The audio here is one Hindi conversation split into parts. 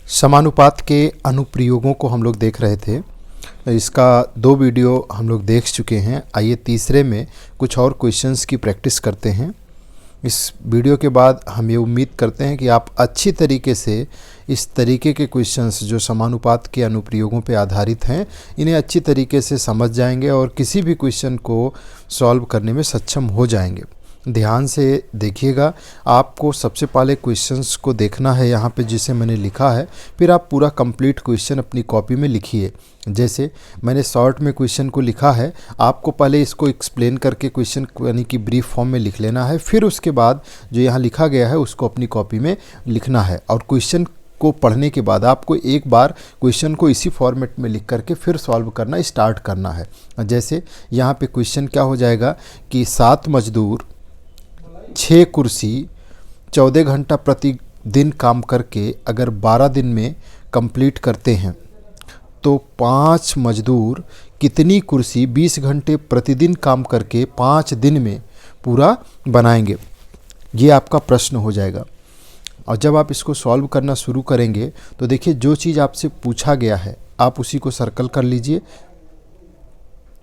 समानुपात के अनुप्रयोगों को हम लोग देख रहे थे। इसका 2 वीडियो हम लोग देख चुके हैं। आइए तीसरे में कुछ और क्वेश्चंस की प्रैक्टिस करते हैं। इस वीडियो के बाद हम ये उम्मीद करते हैं कि आप अच्छी तरीके से इस तरीके के क्वेश्चंस जो समानुपात के अनुप्रयोगों पर आधारित हैं, इन्हें अच्छी तरीके से समझ जाएंगे और किसी भी क्वेश्चन को सॉल्व करने में सक्षम हो जाएंगे। ध्यान से देखिएगा। आपको सबसे पहले क्वेश्चंस को देखना है यहाँ पे जिसे मैंने लिखा है, फिर आप पूरा कंप्लीट क्वेश्चन अपनी कॉपी में लिखिए। जैसे मैंने शॉर्ट में क्वेश्चन को लिखा है, आपको पहले इसको एक्सप्लेन करके क्वेश्चन यानी कि ब्रीफ फॉर्म में लिख लेना है, फिर उसके बाद जो यहाँ लिखा गया है उसको अपनी कॉपी में लिखना है। और क्वेश्चन को पढ़ने के बाद आपको एक बार क्वेश्चन को इसी फॉर्मेट में लिख करके फिर सॉल्व करना स्टार्ट करना है। जैसे यहाँ पे क्वेश्चन क्या हो जाएगा कि 7 मजदूर 6 कुर्सी 14 घंटा प्रतिदिन काम करके अगर 12 दिन में कंप्लीट करते हैं तो 5 मजदूर कितनी कुर्सी 20 घंटे प्रतिदिन काम करके 5 दिन में पूरा बनाएंगे। ये आपका प्रश्न हो जाएगा। और जब आप इसको सॉल्व करना शुरू करेंगे तो देखिए जो चीज़ आपसे पूछा गया है आप उसी को सर्कल कर लीजिए।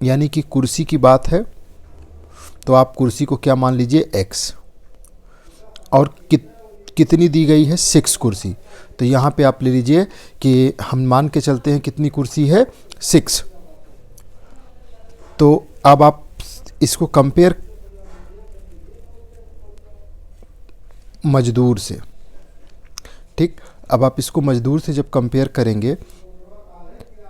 यानी कि कुर्सी की बात है तो आप कुर्सी को क्या मान लीजिए x, और कितनी दी गई है 6 कुर्सी। तो यहाँ पे आप ले लीजिए कि हम मान के चलते हैं कितनी कुर्सी है 6। तो अब आप इसको कंपेयर मजदूर से, ठीक। अब आप इसको मजदूर से जब कंपेयर करेंगे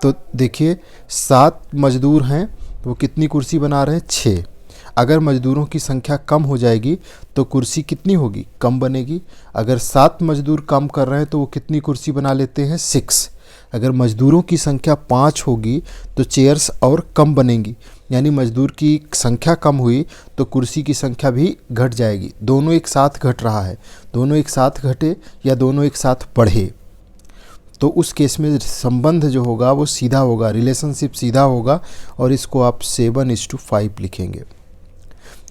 तो देखिए 7 मजदूर हैं तो वो कितनी कुर्सी बना रहे हैं 6। अगर मजदूरों की संख्या कम हो जाएगी तो कुर्सी कितनी होगी, कम बनेगी। अगर 7 मजदूर काम कर रहे हैं तो वो कितनी कुर्सी बना लेते हैं 6। अगर मजदूरों की संख्या 5 होगी तो चेयर्स और कम बनेंगी। यानी मजदूर की संख्या कम हुई तो कुर्सी की संख्या भी घट जाएगी। दोनों एक साथ घट रहा है, दोनों एक साथ घटे या दोनों एक साथ बढ़े तो उस केस में संबंध जो होगा वो सीधा होगा, रिलेशनशिप सीधा होगा। और इसको आप 7:5 लिखेंगे।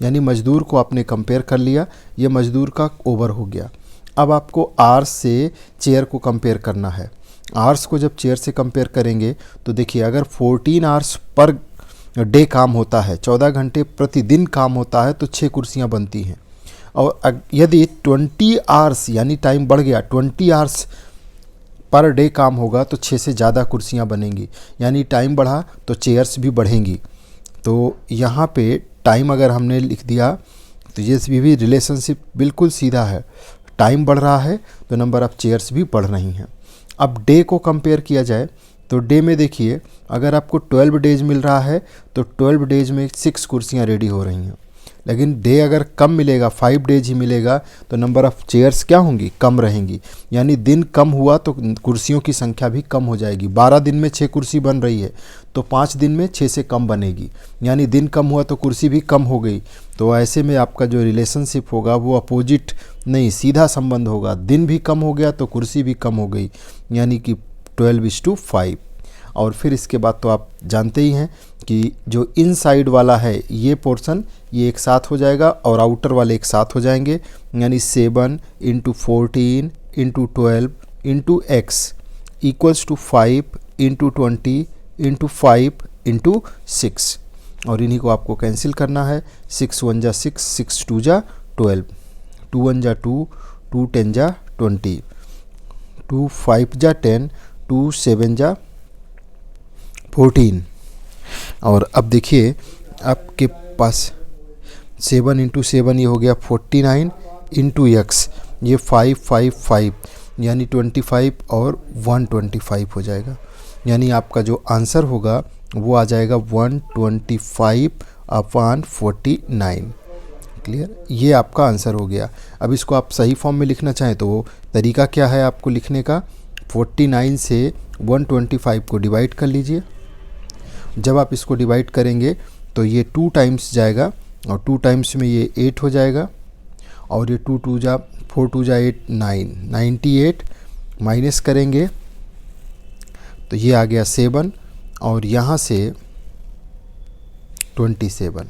यानी मजदूर को आपने कंपेयर कर लिया, ये मजदूर का ओवर हो गया। अब आपको आवर्स से चेयर को कंपेयर करना है। आवर्स को जब चेयर से कंपेयर करेंगे तो देखिए अगर 14 आवर्स पर डे काम होता है, 14 घंटे प्रतिदिन काम होता है तो 6 कुर्सियां बनती हैं। और यदि 20 आवर्स यानी टाइम बढ़ गया, 20 आवर्स पर डे काम होगा तो 6 से ज़्यादा कुर्सियां बनेंगी। यानी टाइम बढ़ा तो चेयर्स भी बढ़ेंगी। तो यहाँ पे टाइम अगर हमने लिख दिया तो ये भी रिलेशनशिप बिल्कुल सीधा है। टाइम बढ़ रहा है तो नंबर ऑफ़ चेयर्स भी बढ़ रही हैं। अब डे को कंपेयर किया जाए तो डे में देखिए अगर आपको 12 डेज मिल रहा है तो 12 डेज में 6 कुर्सियां रेडी हो रही हैं। लेकिन डे अगर कम मिलेगा, 5 डेज ही मिलेगा तो नंबर ऑफ़ चेयर्स क्या होंगी, कम रहेंगी। यानी दिन कम हुआ तो कुर्सियों की संख्या भी कम हो जाएगी। 12 दिन में 6 कुर्सी बन रही है तो 5 दिन में 6 से कम बनेगी। यानी दिन कम हुआ तो कुर्सी भी कम हो गई। तो ऐसे में आपका जो रिलेशनशिप होगा वो अपोजिट नहीं, सीधा संबंध होगा। दिन भी कम हो गया तो कुर्सी भी कम हो गई, यानी कि 12:5। और फिर इसके बाद तो आप जानते ही हैं कि जो इनसाइड वाला है ये पोर्शन ये एक साथ हो जाएगा और आउटर वाले एक साथ हो जाएंगे। यानी 7 × 14 × 12 × x इक्वल्स टू 5 × 20 × 5 × 6। और इन्हीं को आपको कैंसिल करना है। 6 × 1 = 6, 6 × 2 = 12, 2 × 1 = 2, 2 × 10 = 20, 2 × 5 = 10, 2 × 7 = 14। और अब देखिए आपके पास 7 × 7 ये हो गया 49 × x, ये 5 5 5 यानी 25 और 125 हो जाएगा। यानी आपका जो आंसर होगा वो आ जाएगा 125/49। क्लियर, ये आपका आंसर हो गया। अब इसको आप सही फॉर्म में लिखना चाहें तो वो तरीका क्या है आपको लिखने का, 49 से 125 को डिवाइड कर लीजिए। जब आप इसको डिवाइड करेंगे तो ये 2 टाइम्स जाएगा और 2 टाइम्स में ये 8 हो जाएगा। और ये 2 × 2 = 4 × 2 = 8, 98 माइनस करेंगे तो ये आ गया 7 और यहाँ से 27।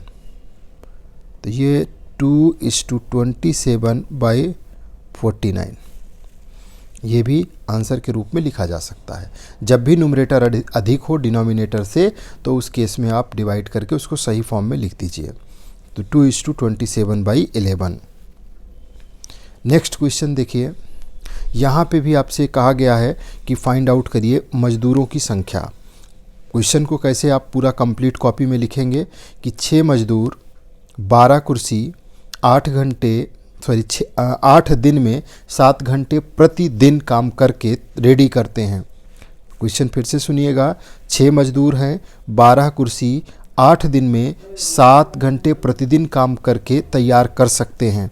तो ये 2:27/49। ये भी आंसर के रूप में लिखा जा सकता है। जब भी न्यूमरेटर अधिक हो डिनोमिनेटर से तो उस केस में आप डिवाइड करके उसको सही फॉर्म में लिख दीजिए। तो 2:27/11। नेक्स्ट क्वेश्चन देखिए, यहाँ पे भी आपसे कहा गया है कि फाइंड आउट करिए मज़दूरों की संख्या। क्वेश्चन को कैसे आप पूरा कंप्लीट कॉपी में लिखेंगे कि 6 मज़दूर 12 कुर्सी 8 दिन में 7 घंटे प्रतिदिन काम करके रेडी करते हैं। क्वेश्चन फिर से सुनिएगा, 6 मज़दूर हैं, 12 कुर्सी 8 दिन में 7 घंटे प्रतिदिन काम करके तैयार कर सकते हैं,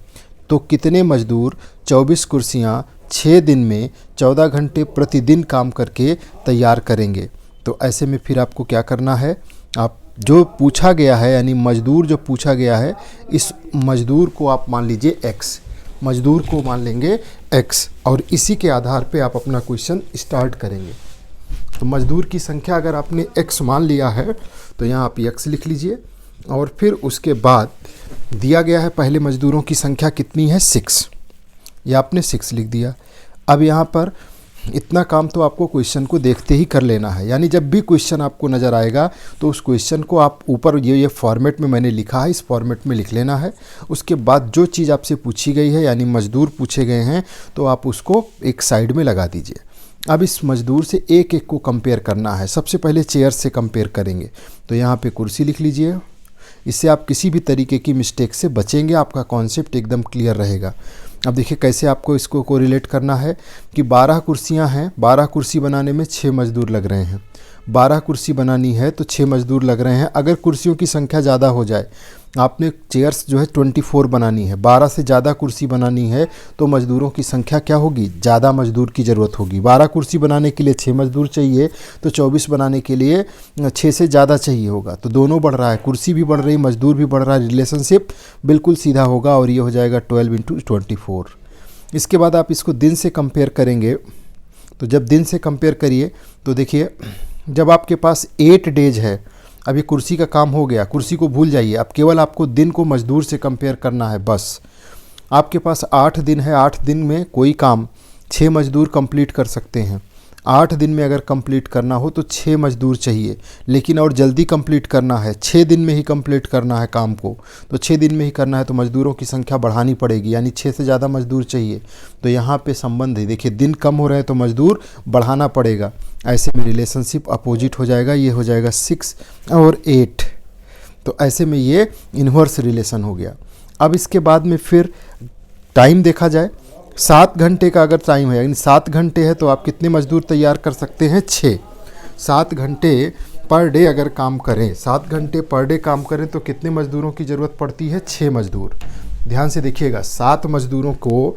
तो कितने मज़दूर 24 कुर्सियाँ 6 दिन में 14 घंटे प्रतिदिन काम करके तैयार करेंगे। तो ऐसे में फिर आपको क्या करना है, आप जो पूछा गया है यानी मज़दूर जो पूछा गया है, इस मज़दूर को आप मान लीजिए x, मज़दूर को मान लेंगे x और इसी के आधार पे आप अपना क्वेश्चन स्टार्ट करेंगे। तो मज़दूर की संख्या अगर आपने x मान लिया है तो यहाँ आप x लिख लीजिए और फिर उसके बाद दिया गया है पहले मज़दूरों की संख्या कितनी है 6, ये आपने 6 लिख दिया। अब यहाँ पर इतना काम तो आपको क्वेश्चन को देखते ही कर लेना है, यानी जब भी क्वेश्चन आपको नज़र आएगा तो उस क्वेश्चन को आप ऊपर ये फॉर्मेट में मैंने लिखा है इस फॉर्मेट में लिख लेना है। उसके बाद जो चीज़ आपसे पूछी गई है यानी मज़दूर पूछे गए हैं तो आप उसको एक साइड में लगा दीजिए। अब इस मज़दूर से एक एक को कंपेयर करना है। सबसे पहले चेयर से कंपेयर करेंगे, तो यहाँ पे कुर्सी लिख लीजिए। इससे आप किसी भी तरीके की मिस्टेक से बचेंगे, आपका कॉन्सेप्ट एकदम क्लियर रहेगा। अब देखिए कैसे आपको इसको कोरिलेट करना है कि 12 कुर्सियां हैं, 12 कुर्सी बनाने में 6 मज़दूर लग रहे हैं। 12 कुर्सी बनानी है तो 6 मज़दूर लग रहे हैं। अगर कुर्सियों की संख्या ज़्यादा हो जाए, आपने चेयर्स जो है 24 बनानी है, 12 से ज़्यादा कुर्सी बनानी है तो मज़दूरों की संख्या क्या होगी, ज़्यादा मज़दूर की ज़रूरत होगी। 12 कुर्सी बनाने के लिए 6 मज़दूर चाहिए तो 24 बनाने के लिए 6 से ज़्यादा चाहिए होगा। तो दोनों बढ़ रहा है, कुर्सी भी बढ़ रही, मज़दूर भी बढ़ रहा है, रिलेशनशिप बिल्कुल सीधा होगा और ये हो जाएगा 12 × 24। इसके बाद आप इसको दिन से कंपेयर करेंगे, तो जब दिन से कंपेयर करिए तो देखिए जब आपके पास 8 डेज है, अभी कुर्सी का काम हो गया, कुर्सी को भूल जाइए, अब केवल आपको दिन को मज़दूर से कंपेयर करना है बस। आपके पास 8 दिन है, 8 दिन में कोई काम 6 मज़दूर कंप्लीट कर सकते हैं। 8 दिन में अगर कंप्लीट करना हो तो 6 मज़दूर चाहिए, लेकिन और जल्दी कंप्लीट करना है, 6 दिन में ही कंप्लीट करना है काम को, तो 6 दिन में ही करना है तो मज़दूरों की संख्या बढ़ानी पड़ेगी, यानी 6 से ज़्यादा मज़दूर चाहिए। तो यहाँ पे संबंध है, देखिए दिन कम हो रहे हैं तो मज़दूर बढ़ाना पड़ेगा। ऐसे में रिलेशनशिप अपोजिट हो जाएगा, ये हो जाएगा 6 और 8। तो ऐसे में ये इन्वर्स रिलेशन हो गया। अब इसके बाद में फिर टाइम देखा जाए, 7 घंटे का अगर टाइम है यानी 7 घंटे है तो आप कितने मज़दूर तैयार कर सकते हैं, 6। 7 घंटे पर डे अगर काम करें, 7 घंटे पर डे काम करें तो कितने मज़दूरों की ज़रूरत पड़ती है, 6 मज़दूर। ध्यान से देखिएगा, 7 मज़दूरों को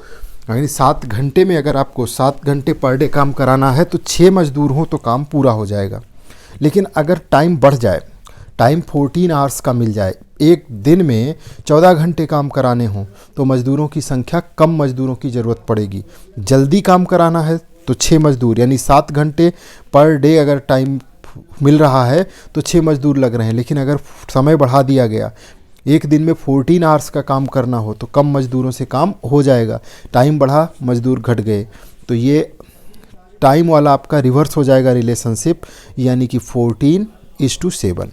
यानी 7 घंटे में अगर आपको 7 घंटे पर डे काम कराना है तो 6 मज़दूर हों तो काम पूरा हो जाएगा। लेकिन अगर टाइम बढ़ जाए, टाइम 14 आवर्स का मिल जाए, एक दिन में 14 घंटे काम कराने हों तो मज़दूरों की संख्या कम मज़दूरों की ज़रूरत पड़ेगी। जल्दी काम कराना है तो 6 मज़दूर, यानी 7 घंटे पर डे अगर टाइम मिल रहा है तो 6 मज़दूर लग रहे हैं। लेकिन अगर समय बढ़ा दिया गया, एक दिन में 14 आवर्स का काम करना हो तो कम मज़दूरों से काम हो जाएगा। टाइम बढ़ा, मज़दूर घट गए, तो ये टाइम वाला आपका रिवर्स हो जाएगा रिलेशनशिप, यानी कि 14:7।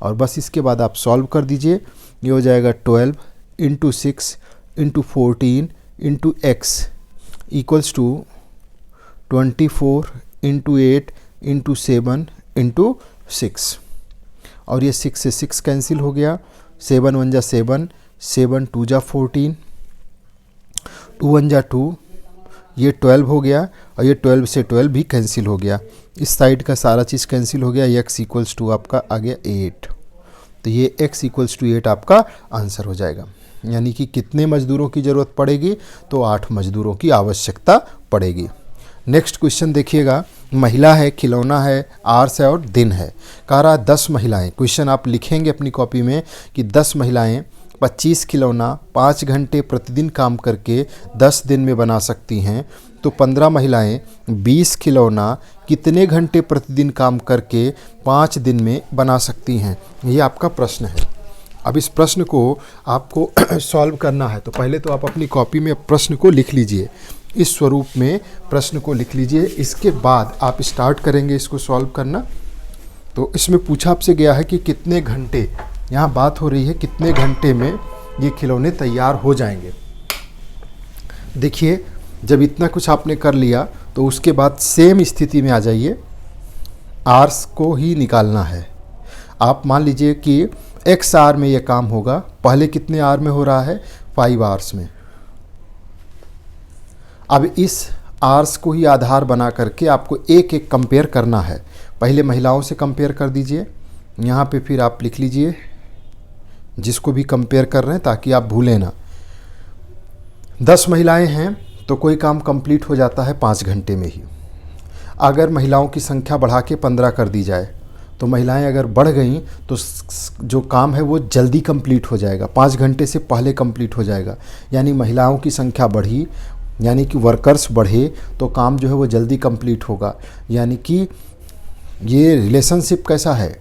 और बस इसके बाद आप सॉल्व कर दीजिए, ये हो जाएगा 12 × 6 × 14 × x इक्वल्स टू 24 × 8 × 7 × 6। और ये 6 से 6 कैंसिल हो गया, 7 × 1 = 7, 7 × 2 = 14, 2 × 1 = 2, ये 12 हो गया और ये 12 से 12 भी कैंसिल हो गया। इस साइड का सारा चीज़ कैंसिल हो गया, x इक्वल्स टू आपका आ गया 8। तो ये x इक्वल्स टू 8 आपका आंसर हो जाएगा। यानी कि कितने मज़दूरों की ज़रूरत पड़ेगी, तो 8 मज़दूरों की आवश्यकता पड़ेगी। नेक्स्ट क्वेश्चन देखिएगा, महिला है, खिलौना है, आर्स है और दिन है। कह रहा 10 महिलाएं। क्वेश्चन आप लिखेंगे अपनी कॉपी में कि 10 महिलाएं 25 खिलौना 5 घंटे प्रतिदिन काम करके 10 दिन में बना सकती हैं, तो 15 महिलाएं 20 खिलौना कितने घंटे प्रतिदिन काम करके 5 दिन में बना सकती हैं। ये आपका प्रश्न है। अब इस प्रश्न को आपको सॉल्व करना है, तो पहले तो आप अपनी कॉपी में प्रश्न को लिख लीजिए। इस स्वरूप में प्रश्न को लिख लीजिए। इसके बाद आप स्टार्ट करेंगे इसको सॉल्व करना। तो इसमें पूछा आपसे गया है कि कितने घंटे, यहाँ बात हो रही है कितने घंटे में ये खिलौने तैयार हो जाएंगे। देखिए, जब इतना कुछ आपने कर लिया तो उसके बाद सेम स्थिति में आ जाइए, आर्स को ही निकालना है। आप मान लीजिए कि एक्स आर में ये काम होगा, पहले कितने आर में हो रहा है, 5 आवर्स में। अब इस आर्स को ही आधार बना करके आपको एक एक कंपेयर करना है। पहले महिलाओं से कंपेयर कर दीजिए, यहाँ पे फिर आप लिख लीजिए जिसको भी कंपेयर कर रहे हैं ताकि आप भूलें ना। 10 महिलाएं हैं तो कोई काम कंप्लीट हो जाता है 5 घंटे में ही। अगर महिलाओं की संख्या बढ़ा के 15 कर दी जाए तो महिलाएं अगर बढ़ गई तो जो काम है वो जल्दी कंप्लीट हो जाएगा, 5 घंटे से पहले कंप्लीट हो जाएगा। यानी महिलाओं की संख्या बढ़ी, यानी कि वर्कर्स बढ़े तो काम जो है वो जल्दी कंप्लीट होगा। यानी कि ये रिलेशनशिप कैसा है,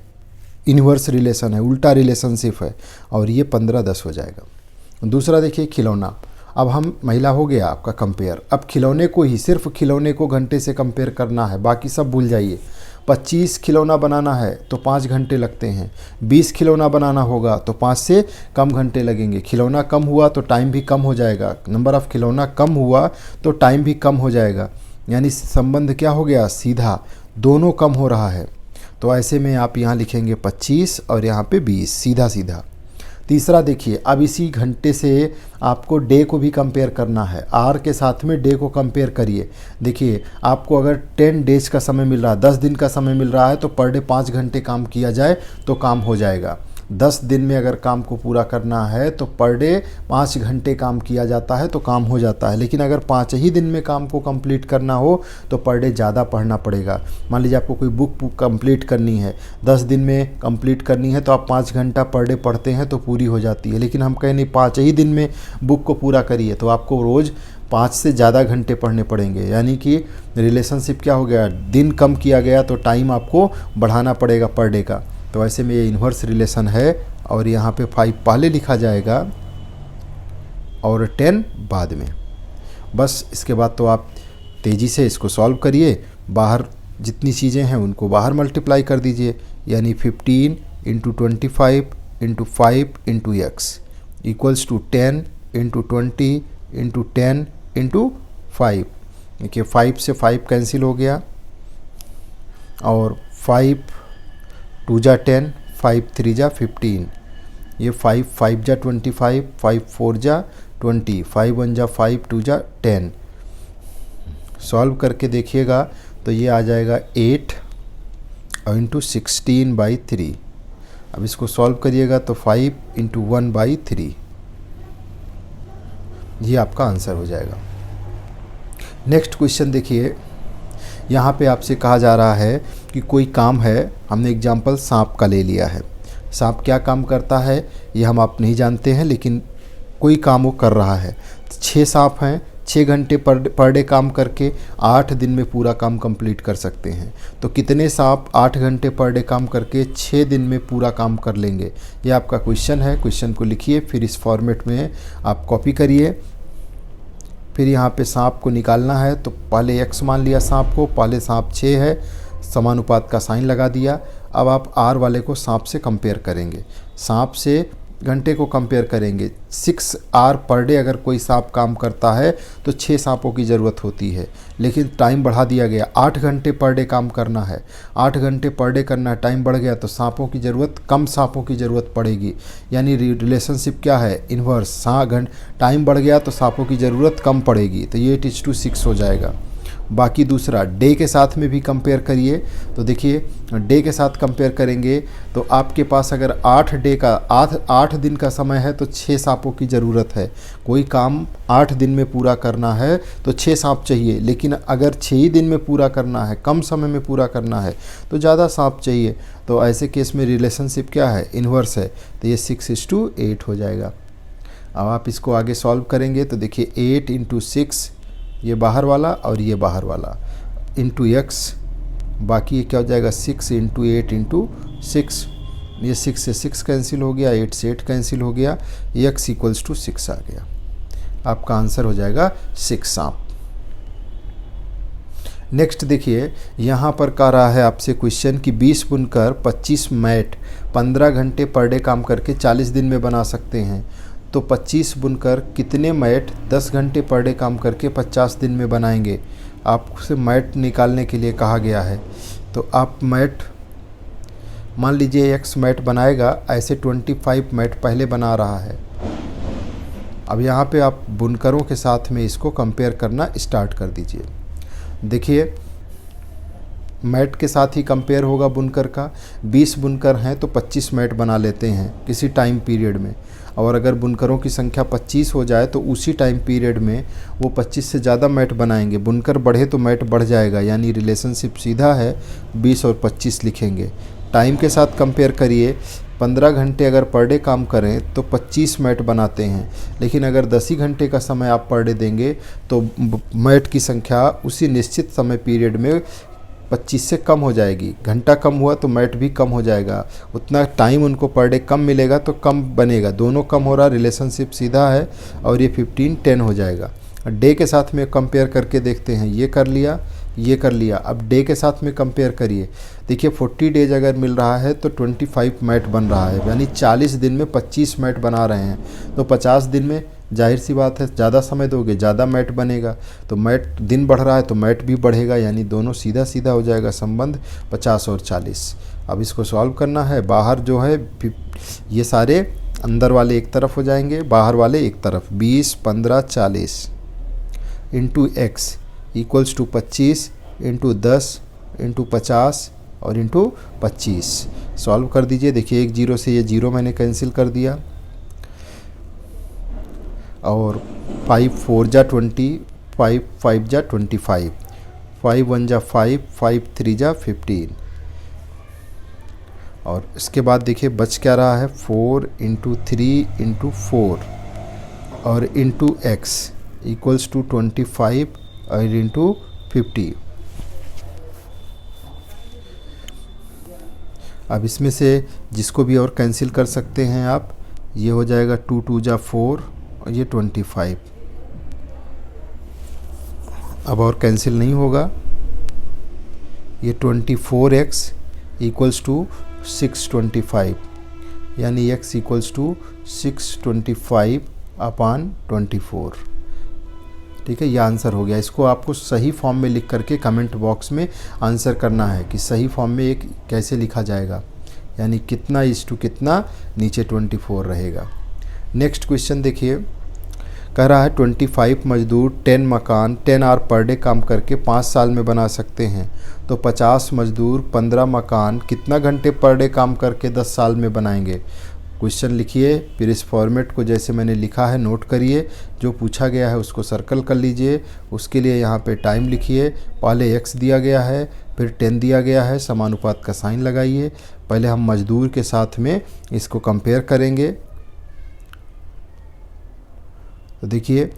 इन्वर्स रिलेशन है, उल्टा रिलेशनशिप है, और ये 15-10 हो जाएगा। दूसरा देखिए खिलौना। अब हम महिला हो गया आपका कंपेयर, अब खिलौने को ही, सिर्फ खिलौने को घंटे से कंपेयर करना है, बाकी सब भूल जाइए। 25 खिलौना बनाना है तो 5 घंटे लगते हैं, 20 खिलौना बनाना होगा तो 5 से कम घंटे लगेंगे। खिलौना कम हुआ तो टाइम भी कम हो जाएगा, नंबर ऑफ़ खिलौना कम हुआ तो टाइम भी कम हो जाएगा। यानी संबंध क्या हो गया, सीधा, दोनों कम हो रहा है। तो ऐसे में आप यहाँ लिखेंगे 25 और यहाँ पे 20, सीधा सीधा। तीसरा देखिए, अब इसी घंटे से आपको डे को भी कंपेयर करना है, आर के साथ में डे को कंपेयर करिए। देखिए, आपको अगर 10 डेज का समय मिल रहा है, 10 दिन का समय मिल रहा है तो पर डे 5 घंटे काम किया जाए तो काम हो जाएगा। 10 दिन में अगर काम को पूरा करना है तो पर डे 5 घंटे काम किया जाता है तो काम हो जाता है। लेकिन अगर 5 ही दिन में काम को कंप्लीट करना हो तो पर डे ज़्यादा पढ़ना पड़ेगा। मान लीजिए आपको कोई बुक कंप्लीट करनी है, 10 दिन में कंप्लीट करनी है तो आप 5 घंटा पर डे पढ़ते हैं तो पूरी हो जाती है। लेकिन हम कहें नहीं 5 ही दिन में बुक को पूरा करिए तो आपको रोज़ 5 से ज़्यादा घंटे पढ़ने पड़ेंगे। यानी कि रिलेशनशिप क्या हो गया, दिन कम किया गया तो टाइम आपको बढ़ाना पड़ेगा पर डे का। तो ऐसे में ये इन्वर्स रिलेशन है और यहाँ पे 5 पहले लिखा जाएगा और 10 बाद में। बस इसके बाद तो आप तेज़ी से इसको सॉल्व करिए, बाहर जितनी चीज़ें हैं उनको बाहर मल्टीप्लाई कर दीजिए। यानी 15 × 25 × 5 × x इक्वल्स टू 10 × 20 × 10 × 5। देखिए 5 से 5 कैंसिल हो गया और 5 2 जा 10, 5 3 जा 15, ये 5 5 जा 25, 5 4 जा 20, 5 1 जा 5, 2 जा 10। सॉल्व करके देखिएगा तो ये आ जाएगा 8 × 16/3। अब इसको सॉल्व करिएगा तो 5 × 1/3, ये आपका आंसर हो जाएगा। नेक्स्ट क्वेश्चन देखिए, यहाँ पे आपसे कहा जा रहा है कि कोई काम है, हमने एग्जाम्पल सांप का ले लिया है। सांप क्या काम करता है ये हम आप नहीं जानते हैं, लेकिन कोई काम वो कर रहा है। 6 सांप हैं, 6 घंटे पर डे काम करके 8 दिन में पूरा काम कंप्लीट कर सकते हैं। तो कितने सांप 8 घंटे पर डे काम करके 6 दिन में पूरा काम कर लेंगे, ये आपका क्वेश्चन है। क्वेश्चन को लिखिए, फिर इस फॉर्मेट में आप कॉपी करिए। फिर यहाँ पे सांप को निकालना है तो पहले x मान लिया सांप को, पहले सांप 6 है, समानुपात का साइन लगा दिया। अब आप r वाले को सांप से कंपेयर करेंगे, सांप से घंटे को कंपेयर करेंगे। 6 आवर पर डे अगर कोई सांप काम करता है तो 6 सांपों की ज़रूरत होती है, लेकिन टाइम बढ़ा दिया गया, 8 घंटे पर डे काम करना है। 8 घंटे पर डे करना है, टाइम बढ़ गया तो सांपों की ज़रूरत, कम सांपों की ज़रूरत पड़ेगी। यानी रिलेशनशिप क्या है, इन्वर्स। टाइम बढ़ गया तो सांपों की ज़रूरत कम पड़ेगी, तो ये 8:6 हो जाएगा। बाकी दूसरा डे के साथ में भी कंपेयर करिए तो देखिए डे के साथ कंपेयर करेंगे तो आपके पास अगर 8 दिन का समय है तो 6 सांपों की ज़रूरत है। कोई काम 8 दिन में पूरा करना है तो 6 सांप चाहिए, लेकिन अगर 6 ही दिन में पूरा करना है, कम समय में पूरा करना है तो ज़्यादा सांप चाहिए। तो ऐसे केस में रिलेशनशिप क्या है, इन्वर्स है, तो ये 6:8 हो जाएगा। अब आप इसको आगे सॉल्व करेंगे तो देखिए 8 × 6 ये बाहर वाला और ये बाहर वाला इंटू x, बाकी ये क्या हो जाएगा 6 × 8 × 6, ये 6 से 6 कैंसिल हो गया, 8 से 8 कैंसिल हो गया, x = 6 आ गया। आपका आंसर हो जाएगा 6 सांप। नेक्स्ट देखिए, यहाँ पर कह रहा है आपसे क्वेश्चन कि 20 बुनकर 25 मैट 15 घंटे पर डे काम करके 40 दिन में बना सकते हैं। तो 25 बुनकर कितने मैट 10 घंटे पर डे काम करके 50 दिन में बनाएंगे? आपसे मैट निकालने के लिए कहा गया है। तो आप मैट मान लीजिए एक्स मैट बनाएगा, ऐसे 25 मैट पहले बना रहा है। अब यहाँ पे आप बुनकरों के साथ में इसको कंपेयर करना स्टार्ट कर दीजिए। देखिए, मैट के साथ ही कंपेयर होगा बुनकर का। 20 बुनकर हैं तो 25 मैट बना लेते हैं किसी टाइम पीरियड में, और अगर बुनकरों की संख्या 25 हो जाए तो उसी टाइम पीरियड में वो 25 से ज़्यादा मैट बनाएंगे। बुनकर बढ़े तो मैट बढ़ जाएगा, यानी रिलेशनशिप सीधा है, 20 और 25 लिखेंगे। टाइम के साथ कंपेयर करिए, 15 घंटे अगर पर डे काम करें तो 25 मैट बनाते हैं, लेकिन अगर 10 ही घंटे का समय आप पर डे देंगे तो मैट की संख्या उसी निश्चित समय पीरियड में 25 से कम हो जाएगी। घंटा कम हुआ तो मैट भी कम हो जाएगा, उतना टाइम उनको पर डे कम मिलेगा तो कम बनेगा। दोनों कम हो रहा, रिलेशनशिप सीधा है, और ये 15-10 हो जाएगा। डे के साथ में कंपेयर करके देखते हैं, ये कर लिया, ये कर लिया। अब डे के साथ में कंपेयर करिए। देखिए 40 डेज अगर मिल रहा है तो 25 मैट बन रहा है, यानी 40 दिन में 25 मैट बना रहे हैं। तो 50 दिन में जाहिर सी बात है, ज़्यादा समय दोगे ज़्यादा मैट बनेगा, तो मैट दिन बढ़ रहा है तो मैट भी बढ़ेगा, यानी दोनों सीधा सीधा हो जाएगा संबंध 50 और 40। अब इसको सॉल्व करना है। बाहर जो है ये सारे अंदर वाले एक तरफ हो जाएंगे, बाहर वाले एक तरफ। 20, 15, 40 into x equals to 25 into 10 into 50 और इंटू 25। सॉल्व कर दीजिए। देखिए, एक जीरो से ये जीरो मैंने कैंसिल कर दिया, और 5 4 जा 20, 5 5 जा 25, 5 1 जा 5, 5 3 जा 15। और इसके बाद देखिए बच क्या रहा है, 4 इंटू 3 इंटू 4 और इंटू एक्स इक्वल्स टू 25 और इंटू 50। अब इसमें से जिसको भी और कैंसिल कर सकते हैं आप, ये हो जाएगा 2 2 जा 4 और ये 25। अब और कैंसिल नहीं होगा। ये 24x इक्वल्स टू 625, यानी x इक्वल्स टू 625/24। ठीक है, ये आंसर हो गया। इसको आपको सही फॉर्म में लिख करके कमेंट बॉक्स में आंसर करना है कि सही फॉर्म में एक कैसे लिखा जाएगा, यानी कितना इस टू कितना, नीचे 24 रहेगा। नेक्स्ट क्वेश्चन देखिए, कह रहा है 25 मजदूर 10 मकान 10 आवर पर डे काम करके 5 साल में बना सकते हैं। तो 50 मजदूर 15 मकान कितना घंटे पर डे काम करके 10 साल में बनाएंगे? क्वेश्चन लिखिए, फिर इस फॉर्मेट को जैसे मैंने लिखा है नोट करिए, जो पूछा गया है उसको सर्कल कर लीजिए। उसके लिए यहाँ पे टाइम लिखिए, पहले x दिया गया है, फिर 10 दिया गया है, समानुपात का साइन लगाइए। पहले हम मजदूर के साथ में इसको कंपेयर करेंगे। तो देखिए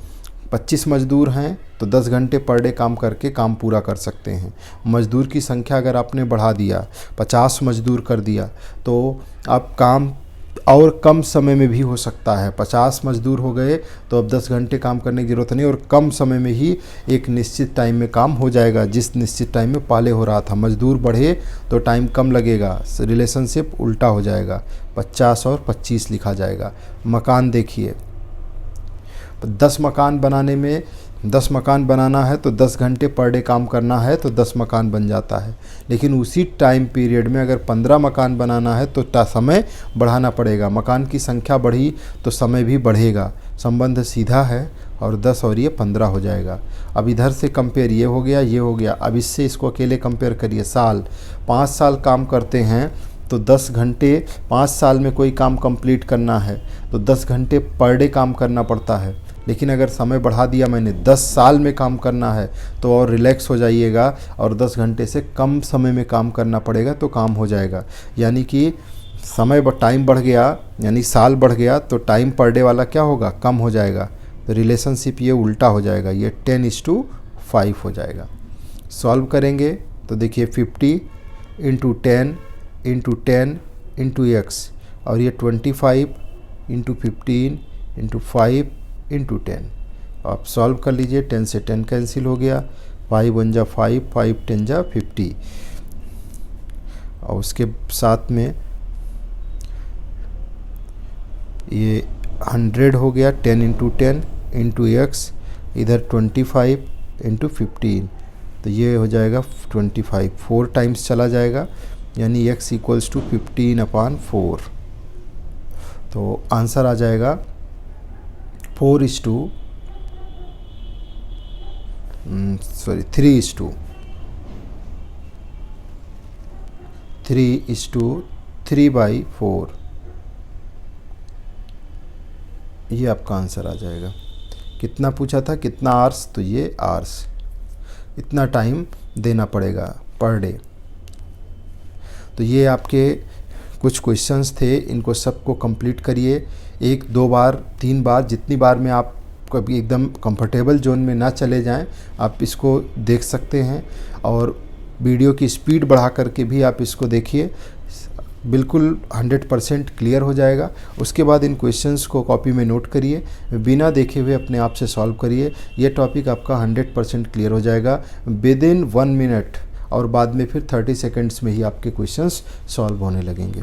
25 मजदूर हैं तो 10 घंटे पर डे काम करके काम पूरा कर सकते हैं। मजदूर की संख्या अगर आपने बढ़ा दिया, 50 मजदूर कर दिया, तो आप काम और कम समय में भी हो सकता है। 50 मजदूर हो गए तो अब 10 घंटे काम करने की ज़रूरत नहीं, और कम समय में ही एक निश्चित टाइम में काम हो जाएगा, जिस निश्चित टाइम में पहले हो रहा था। मजदूर बढ़े तो टाइम कम लगेगा, रिलेशनशिप उल्टा हो जाएगा, 50 और 25 लिखा जाएगा। मकान देखिए, 10 मकान बनाने में 10 मकान बनाना है तो 10 घंटे पर डे काम करना है तो 10 मकान बन जाता है। लेकिन उसी टाइम पीरियड में अगर 15 मकान बनाना है तो समय बढ़ाना पड़ेगा। मकान की संख्या बढ़ी तो समय भी बढ़ेगा, संबंध सीधा है, और 10 और ये 15 हो जाएगा। अब इधर से कंपेयर, ये हो गया, ये हो गया। अब इससे इसको अकेले कंपेयर करिए। साल, 5 साल काम करते हैं तो 10 घंटे 5 साल में कोई काम कंप्लीट करना है तो 10 घंटे पर डे काम करना पड़ता है। लेकिन अगर समय बढ़ा दिया मैंने, 10 साल में काम करना है तो और रिलैक्स हो जाइएगा, और 10 घंटे से कम समय में काम करना पड़ेगा तो काम हो जाएगा। यानी कि टाइम बढ़ गया, यानी साल बढ़ गया तो टाइम पर डे वाला क्या होगा, कम हो जाएगा। तो रिलेशनशिप ये उल्टा हो जाएगा, ये 10:5 हो जाएगा। सॉल्व करेंगे तो देखिए 50 इंटू 10 इंटू 10 इंटू एक्स, और ये 25 इंटू 15 इंटू 5 इंटू 10। आप सॉल्व कर लीजिए। 10 से 10 कैंसिल हो गया, 5 1 जा 5, 5 10 जा 50, और उसके साथ में ये 100 हो गया, 10 इंटू 10 इंटू एक्स, इधर 25 इंटू 15, तो ये हो जाएगा 25, 4 टाइम्स चला जाएगा, यानी x इक्वल्स टू 15/4। तो आंसर आ जाएगा 3/4। ये आपका आंसर आ जाएगा। कितना पूछा था, कितना आवर्स, तो ये आवर्स, इतना टाइम देना पड़ेगा पर डे। तो ये आपके कुछ क्वेश्चंस थे, इनको सबको कंप्लीट करिए 1 2 बार 3 बार, जितनी बार में आप कभी एकदम कंफर्टेबल जोन में ना चले जाएं, आप इसको देख सकते हैं। और वीडियो की स्पीड बढ़ा करके भी आप इसको देखिए, बिल्कुल 100% क्लियर हो जाएगा। उसके बाद इन क्वेश्चंस को कॉपी में नोट करिए, बिना देखे हुए अपने आप से सॉल्व करिए। ये टॉपिक आपका 100% क्लियर हो जाएगा विदिन 1 मिनट, और बाद में फिर 30 सेकंड्स में ही आपके क्वेश्चंस सॉल्व होने लगेंगे।